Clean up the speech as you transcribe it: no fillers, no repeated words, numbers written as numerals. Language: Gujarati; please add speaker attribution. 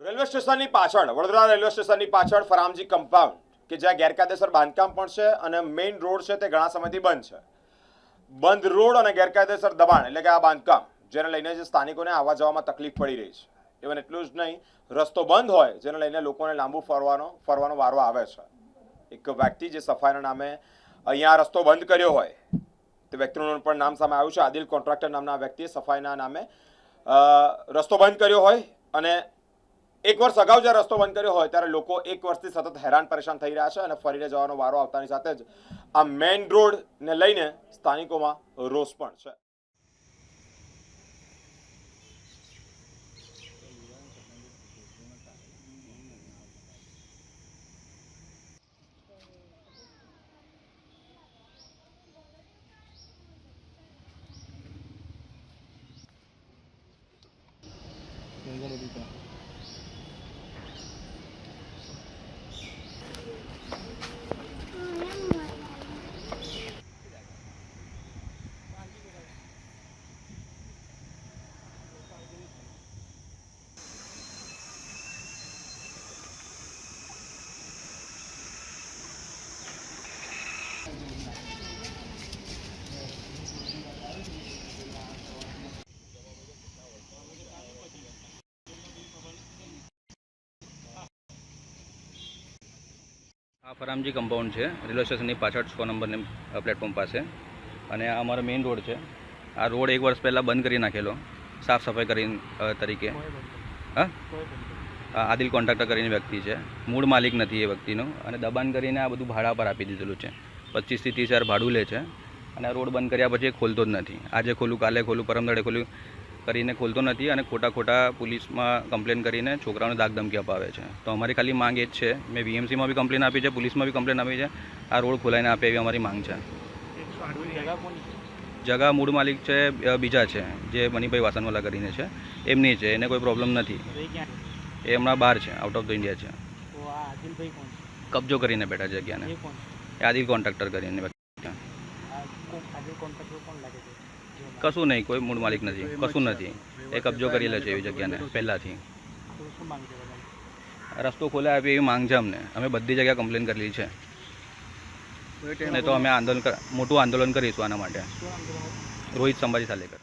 Speaker 1: રેલવે સ્ટેશનની પાછળ વડોદરા રેલવે સ્ટેશનની પાછળ ફરામજી કમ્પાઉન્ડ કે જ્યાં ગેરકાયદેસર બાંધકામ પણ છે અને મેઇન રોડ છે તે ઘણા સમયથી બંધ છે. બંધ રોડ અને ગેરકાયદેસર દબાણ એટલે કે આ બાંધકામ જેને લઈને જે સ્થાનિકોને આવવા જવામાં તકલીફ પડી રહી છે. ઇવન એટલું જ નહીં, રસ્તો બંધ હોય જેને લઈને લોકોને લાંબુ ફરવાનો વારો આવે છે. એક વ્યક્તિ જે સફાઈના નામે અહીંયા રસ્તો બંધ કર્યો હોય તે વ્યક્તિનું પણ નામ સામે આવ્યું છે. આદિલ કોન્ટ્રાક્ટર નામના વ્યક્તિએ સફાઈના નામે રસ્તો બંધ કર્યો હોય અને એક વર્ષ અગાઉ જ્યારે રસ્તો બંધ કર્યો હોય ત્યારે લોકો એક વર્ષથી સતત હેરાન પરેશાન થઈ રહ્યા છે અને ફરીને જવાનો વારો આવતાની સાથે જ આ મેઇન રોડને લઈને સ્થાનિકોમાં રોષ પણ છે.
Speaker 2: આ ફરામજી કમ્પાઉન્ડ છે રેલવે સ્ટેશનની પાછળ 100 નંબરની પ્લેટફોર્મ પાસે અને આ અમારો મેઇન રોડ છે. આ રોડ એક વર્ષ પહેલાં બંધ કરી નાખેલો સાફ સફાઈ કરી તરીકે. હા, આદિલ કોન્ટ્રાક્ટર કરીને વ્યક્તિ છે, મૂળ માલિક નથી એ વ્યક્તિનો અને દબાણ કરીને આ બધું ભાડા પર આપી દીધેલું છે. 25 થી 30 હજાર ભાડું લે છે અને આ રોડ બંધ કર્યા પછી ખોલતો જ નથી. આજે ખોલું, કાલે ખોલું, પરમદાડે ખોલું કરીને ખોલતો નથી અને ખોટા પોલીસમાં કમ્પ્લેન કરીને છોકરાઓને દાગ ધમકી અપાવે છે. તો અમારી ખાલી માંગ એ જ છે. મેં વીએમસીમાં બી કમ્પ્લેન આપી છે, પોલીસમાં બી કમ્પ્લેન આપી છે. આ રોડ ખોલાઈને આપે એવી અમારી માંગ છે. જગા મૂળ માલિક છે બીજા છે, જે મનીભાઈ વાસણવાલા કરીને છે, એમની છે. એને કોઈ પ્રોબ્લેમ નથી. એ હમણાં બહાર છે, આઉટ ઓફ ધ ઇન્ડિયા છે. કબજો કરીને બેઠા જગ્યાને. એ આદિલ કોન્ટ્રાક્ટર કરીને કશું નહીં, કોઈ મૂળ માલિક નથી, કશું નથી. એ કબજો કરી લે છે એવી જગ્યાને પહેલાંથી. રસ્તો ખોલે આપે એવી માંગ છે અમને. અમે બધી જગ્યાએ કમ્પ્લેન કરેલી છે ને તો અમે મોટું આંદોલન કરીશું આના માટે. રોહિત સંભાજી સાલેકર.